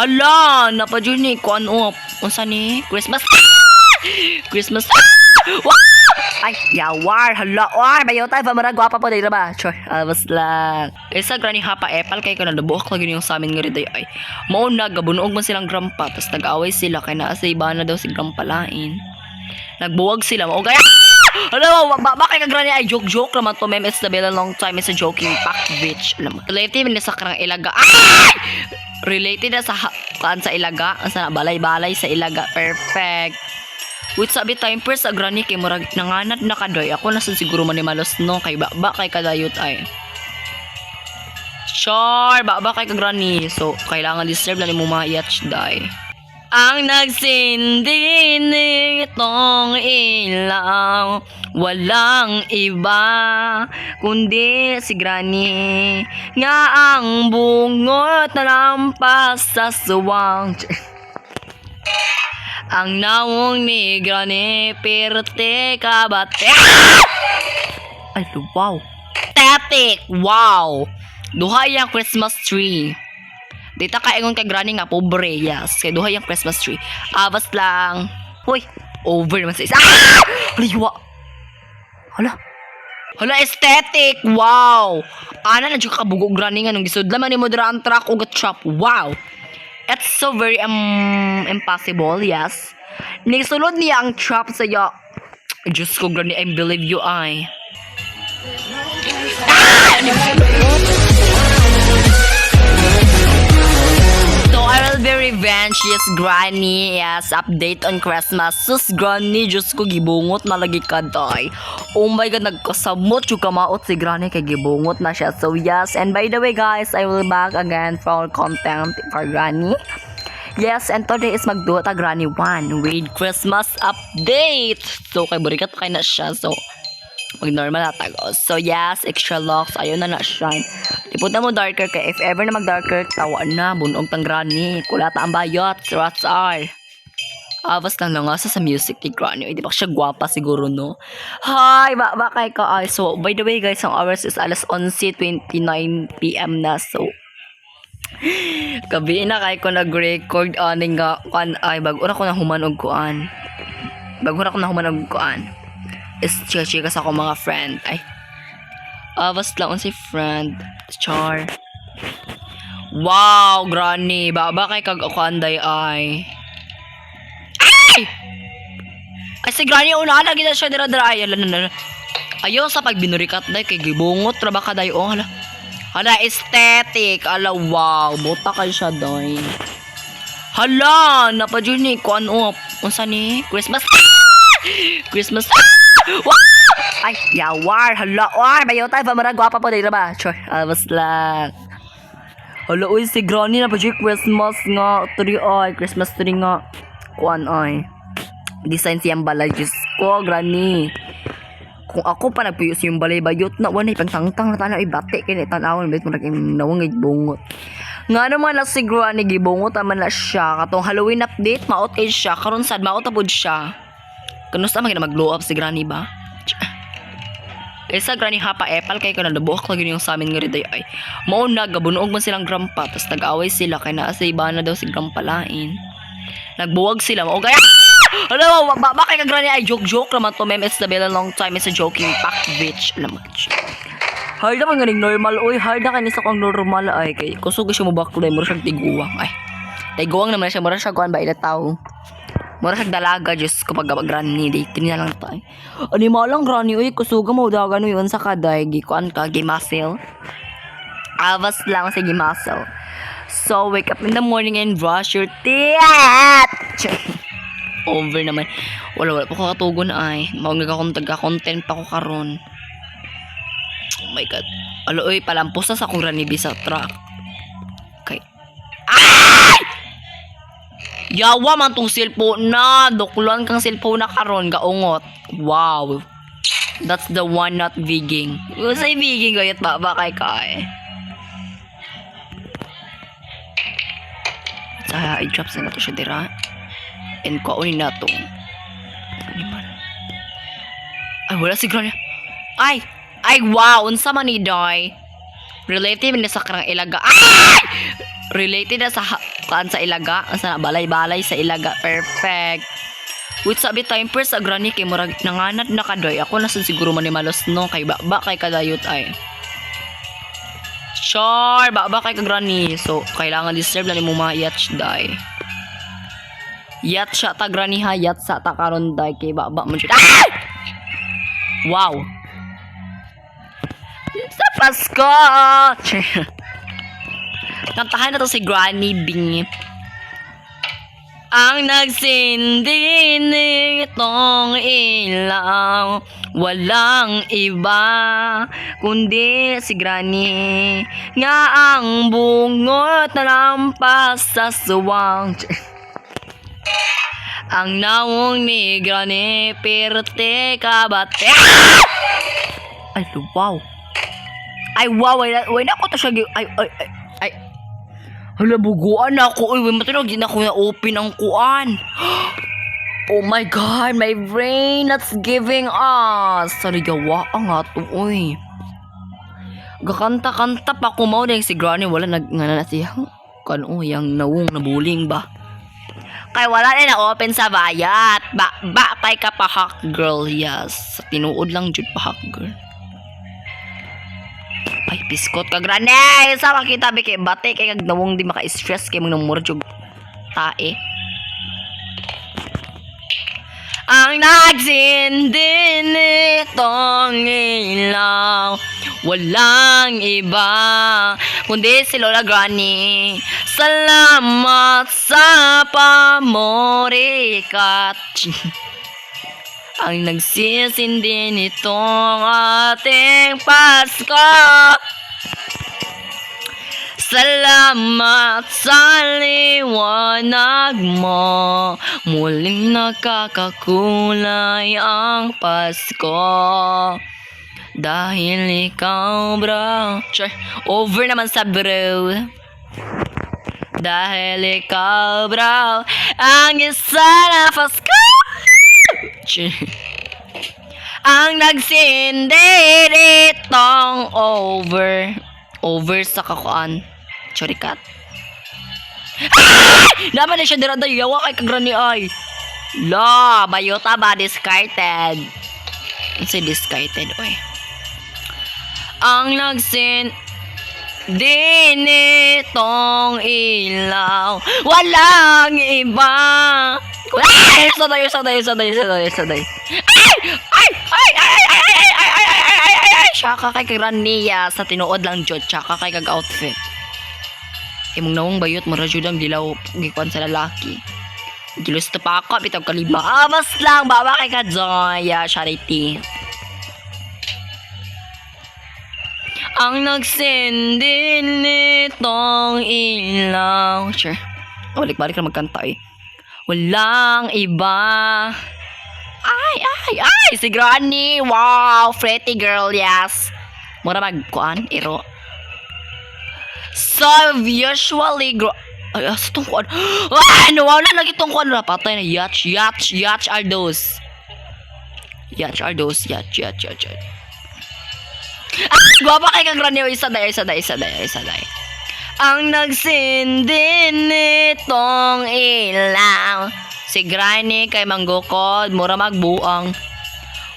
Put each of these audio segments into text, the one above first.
Ala, napadyo ni ko ano, unsa ni? Christmas. Christmas. Ay, yawar, hala, war, bayo tayo, pamara, gwapa po, dahil ba? Sure, almas lang. Isa, granny hapa, epal, kay ka na nabuhok lagi yung sa amin nga rin, ay, mauna, gabunoog man silang grampa, tapos nag-away sila, kaya naasa iba na daw si grampa lain. Nagbuwag sila, maugay, alam mo, bakit ka granny, ay, joke naman to, meme, it's the been a long time, it's a joking, pack, bitch, alam mo, relative na sa karang ilaga, ay! Related na sa, kaan sa ilaga, sa balay-balay sa ilaga, perfect. Wait, sabi time first sa granny kay murag nanganat na kadoy. Ako nasan siguro manimalos no kay ba kay kadayot ay. Sure, ba kay ka granny. So kailangan deserve na ni mo maayat day. Ang nagsindi nitong ilaw, walang iba kundi si granny nga ang bungot na lampas sa suwang. Ang naong ni Granny Pirte kabate. Ay, wow. Tetik, wow. Duha yung Christmas tree. Dita ka ingon kay Granny nga pobre, yes. Kay duha yung Christmas tree. Abas lang. Hoy, over naman sa isa. Liwa. Hala. Hala, aesthetic, wow. Ana na dyan kabugog Granny nga nung gisod laman ni mo dira ang truck o trap. Wow. It's so very impossible, yes. Nagsulod niya ang trap sa ya. Diyos ko, Granny, I believe you, ay. So, I will be revenge, yes, Granny. Yes, update on Christmas. Sus, Granny, Diyos ko, gibungot na lagi ka, day. Oh my God, nagkasamot yung kamaot si Granny kay gibungot na siya. So, yes, and by the way, guys, I will back again for content for Granny. Yes, and today is magduta Granny 1 with Christmas update. So, kay burikat kay na siya. So, mag-normal na tago. So, yes, extra locks. Ayun na siya. Ipunta mo darker kay if ever na mag-darker, tawa na. Bunog tang Granny. Kulata ang bayot. Rats are. Awas lang na nga sa music ni Granny. Hindi ba siya gwapa siguro, no? Hi! Ba kay ka ay. So, by the way, guys, ang hours is alas 11:29 PM na. So, gabi na kay ko nag-record aning nga kan ay bago na ko na humanog kuan. Bago na ko na humanog kuan. Is chika sa ako mga friend. Ay. Awas lang si friend. Char. Wow, Granny. Ba kay kag ako anday ay. Ay si Granny una na gid siya dira-dira ay ayo sa pagbinurikat day kay gibungot ra ba kaday oh hala. Hala aesthetic, ala wow, buta kay siya day. Hala, napadyo ni ko ano unsa ni? Christmas. Christmas. Ay, yawar, hala, war, bayo tayo pamara gwapa po dahil ba? Sure, almas lang. Hala, uy, si Granny napadyo Christmas nga tree ay, Christmas tree nga. Kuan ay. Design siyang balay, Diyos ko, Granny. Kung ako pa nagpuyos yung balay bayot na, wanay pagtangtang na tanaw, ibate, kaya tanawon, bet mo nawang bungot. Nga naman na si Granny, gibungot naman na siya. Katong Halloween update, maot kay siya. Karon sad, maot apod siya. Kanusta magina mag-glow up si Granny ba? Isa Granny hapa, epal, kaya ka na nabuhok lagi yung sa amin nga rin, ay. Mauna, gabunoog man silang grampa, tapos nag-away sila, kaya naasa iba na daw si grampa lain. Nagbuwag sila, maugay, alam mo, bakit ka Granny, ay, joke naman to, meme, it's the been a long time, it's a joking, pack, bitch, alam mo, hard naman ganing normal, uy, hard na kanisa kong normal, ay, kay, kusog siya mo bakulay, mura siyang tiguwang, ay, tiguwang naman siya, mura siya kuhan ba, ila tao, mura siyang dalaga, Diyos, kapag Granny, dating na lang tayo, anima lang, Granny, uy, kusuga mo, dagan yun sa kaday, gikuan ka, gimasel, avas lang sa gimasel, so, wake up in the morning and brush your teeth, over naman. Wala pa ko katugon ay. Nagka-content pa ko karon. Oh my God. Alo, oy, palampos na sa akong Granny sa truck. Okay. Ay! Yawa man tong cellphone na. Dokluan kang cellphone na karon gaungot. Wow. That's the one not vegging. Say vegging gayat ba kay kay. Sa i-drop sa na to siya dira. And kaunin na to. Ay, wala si Granny. Ay, wow. Unsa man ni Day. Relative na sa karang ilaga. Ay! Related na sa kaan sa ilaga. Asa na balay-balay sa ilaga. Perfect. Wait, sabi time first sa granny kay murag nanganad na kadoy. Ako na siguro manimalos no kay ba kay kadayot ay. Sure, ba kay ka granny. So kailangan deserve na nimo mga yatch day. Yat siya ta granny ha, yat sa ta karon day kay ba mo siya. Ah! Wow. Sa Pasko. Kantahan na to si Granny Bing. Ang nagsindi nitong ilaw, walang iba kundi si Granny, nga ang bungot na lampas sa suwang. Ang naong ni Granny pirte kabate. Ay, wow. Ay, wow. Ay, na ko to siya. Ay. Hala, buguan ako. Uy, matinog, di na ako na-open ang kuan. Oh my God, my brain, that's giving us. Sarigawa ang ato, uy. Gakanta-kanta pa kumaw na si Granny. Wala na siya. Kano, yung nawong nabuling ba? Kaya wala na na-open sa bayat. Ba, pay ka pa hack girl, yes. Tinuod lang jud pa hack girl. Ay, biskot ka, Granny! Sa makita, kay bate, kay kagnawong di maka-stress, kay mga namurjog tae. Ang nagsindi nitong ilaw, walang iba, kundi si Lola Granny. Salamat sa pamorikat. Ang nagsisindi nitong ating Pasko. Salamat sa liwanag mo, muling nakakakulay ang Pasko. Dahil ikaw, bro. Sure. Over naman sa bro. Dahil ikaw, bro, ang isa na Pasko. Ang nagsindi ditong over sa kakuan. Chorikat. Ah! Naman na siya dira-dira yawa kay kagrani ay. La, bayota ba discarded? Si discarded oy. Ang nitong ilaw, walang iba. Ay! Saday. Ay! Saka kay Grania sa tinuod lang jud, saka kay kag outfit. Imong nawong bayot mo jud ang dilaw gikuan sa lalaki. Gilusto pa ako bitaw kalima. Mas lang bawa kay Kadzoya charity. Ang nagsindi nitong ilaw. Sure. Balik-balik na magkanta eh. Walang iba. Ay! Si Granny! Wow! Pretty girl, yes. Mura magkuan, iro. So, usually, ay, asa itong kuan? Ah! Nawala lagi itong kuan. Patay na, yacht are those. Yacht. Ah! Gwapa kay kang Granny. Isa day. Ang nagsindi nitong ilaw, si Granny kay manggukod, mura magbuang.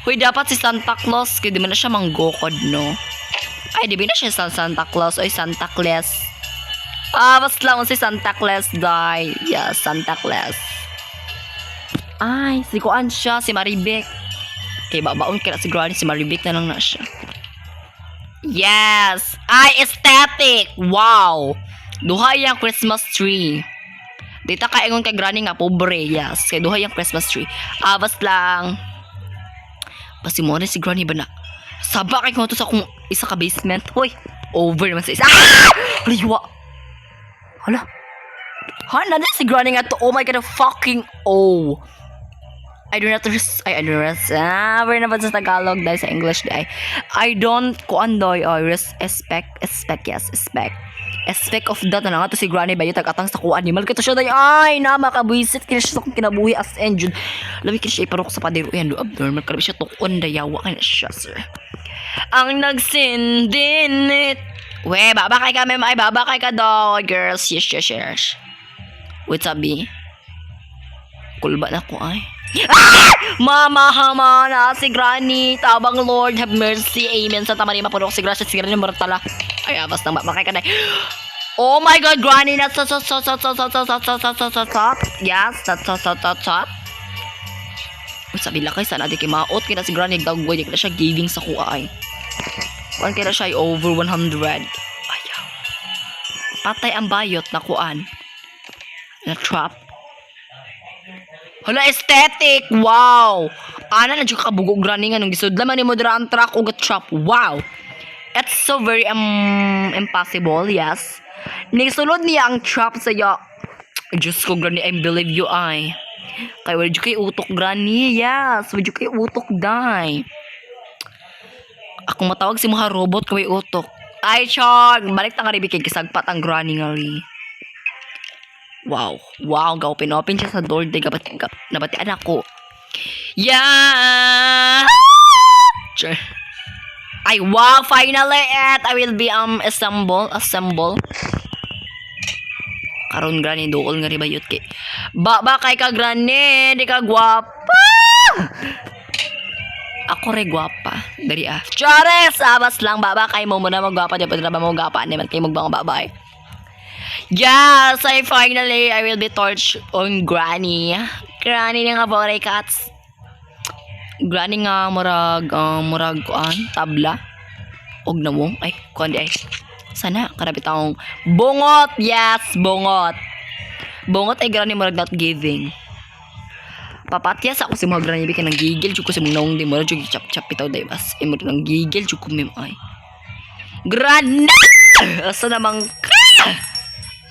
Huy, dapat si Santa Claus, kaya di man na siya manggukod, no? Ay, di ba na siya Santa Claus, oy Santa Claus. Mas lang si Santa Claus, day. Yes, Santa Claus. Ay, si Kuan siya, si Maribek. Kaya babaon kaya si Granny, si Maribek na lang na siya. Yes! Ay, aesthetic! Wow! Duha yung Christmas tree. Dita ka ingon kay Granny nga pobre. Yes, kay duha yung Christmas tree. Bas lang. Basi mo si Granny ba na? Saba kay kung to sa kung isa ka basement. Hoy! Over naman sa isa. Ah! Liwa! Hala? Nandun si Granny nga to. Oh my God, fucking oh! I do not we're na ba sa Tagalog dahil sa English dahil I don't kuan doy expect of that na nga to si Granny ba yung tag-atang sa kuan ni malkito siya dahil ay na makabuisit kina siya sa kung kinabuhi as engine labi kina siya iparok sa padero yan do abnormal kalabi siya tukon dayawa ka na siya sir ang nagsindinit we baba kay kami baba kay ka daw girls yes Wait, sabi. Kulba na ko ay. Mama hama na si Granny. Tabang Lord have mercy. Amen. Sa tama ni mapunok si Gracia. Si Granny mortala. Ay, abas na makay ka na. Oh my God, Granny. That's so. Yes, that's so. Sabi lakay sana di kay maot kina si Granny dagway di kina siya giving sa kuha ay. Kuan kina siya ay over 100. Ayaw. Patay ang bayot na kuan. Na trap. Hala, aesthetic! Wow! Ana na dyan kabugo Granny nga nung gisudlaman ni mo dira ang track o trap. Wow! It's so very impossible, yes. Nisulod niya ang trap sa iyo. Diyos ko, Granny, I believe you, ay. Kaya wala dyan kay utok, Granny. Yes, wala dyan kay utok, day. Akong matawag si mga robot kay utok. Ay, Char! Balik na nga rin kay kisagpat ang Granny nga rin. Wow. Wow, open siya sa door. Nabatian ako. Yeah! Sure. Ay, wow, finally I will be assemble. Karon Granny dool nga ribayot kay. Ba kay ka Granny, di ka gwapa. Ako re gwapa. Dari Chares, abas lang baba kay mo muna magwapa di pa ba mo gapa ni man kay magbang babay. Yes, I will be torch on Granny. Granny nga bore cats. Granny nga murag kuan tabla. Og na mo ay kuan di ay. Sana karabit akong bungot. Yes, bungot. Bungot ay Granny murag not giving. Papatyas ako si mga Granny bikin ng gigil jud ko si mga naong di mo jud chap itaw day bas. Imo nang gigil jud ko mem ay. Granny! Asa namang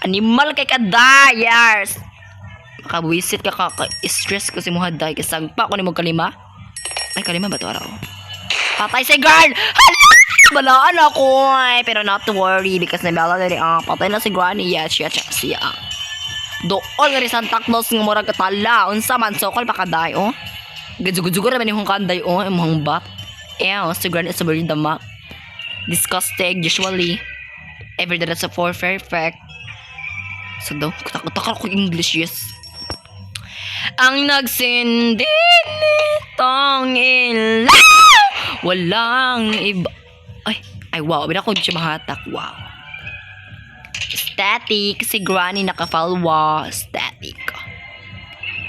animal kay ka dayers. Makabuisit ka stress ko si mga day kasagpa ko ni mo kalima. Ay kalima ba to araw? Patay si girl. Balaan ako ay pero not to worry because nabala na patay na si Granny. Yes, siya. Doon nga rin Santa Claus nga murag katala. Unsa man sokol pa kaday oh. Gudzugo ra man yung kanday oh, imong bat. Si Granny is very dama. Disgusting usually. Every day that's a for perfect. So daw, takal ko English, yes. Ang nagsindi nitong ilaw, walang iba. Ay wow, bina ko di siya mahatak, wow. Static, si Granny nakafalwa, static.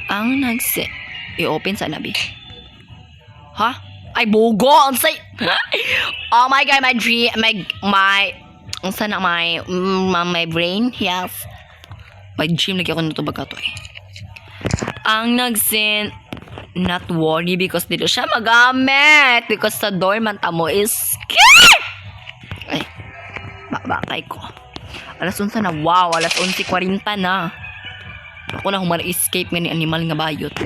Ang i-open sa nabi. Ha? Ay bugo, ang say. Oh my God, my dream, my brain, yes. May gym lagi ako natubag ka to eh. Ang not worry because dito siya magamit. Because sa door man tamo is ay, bakay ko. Alas 11 na, wow, alas 11:40 na. Ako na humana escape nga ni animal nga bayot.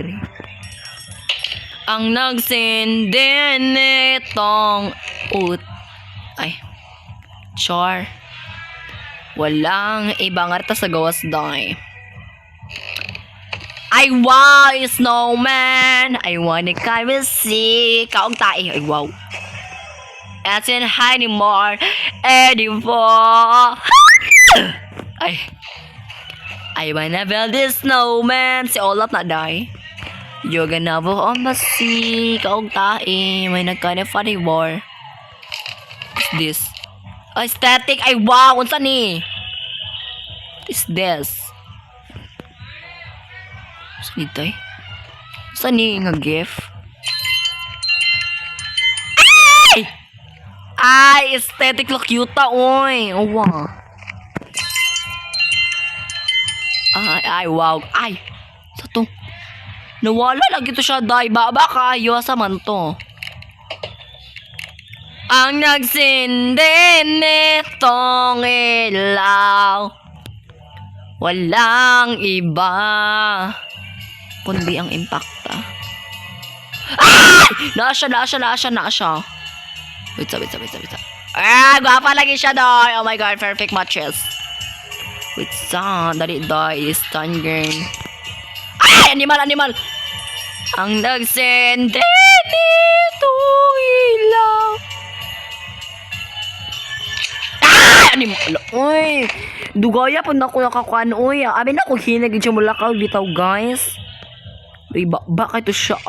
Ang nagsindi nitong ay, char. Walang ibang arta sa gawas day. I want a snowman. I want a see. Kaong tae. Ay wow. As in anymore. Ay. I wanna build this snowman. Si Olaf na day. You're gonna go on the sea. Kaong tae. May nagkana funny war. What's this? Aesthetic. Ay wow. Unsa ni? Is this? Saan ito eh? Saan ni nga gift? Ay! Aesthetic lo cute ta oy. Oh wow. Ay wow. Ay! Sa to? Nawala lagi to siya day. Baba kayo sa man to. Ang nagsindi nitong ilaw, walang iba kundi ang impacta. Naa siya. Wait. Gwapa lagi siya doy. Oh my God, perfect matches. Wait, dali doy. Stun girl. Ay! Animal. Ang nagsindi nitong ilaw. Animal. Uy. Dugaya po na ko nakakuan uy. Abi na ko hinagin siya mulakaw bitaw guys. Uy, ba kay to siya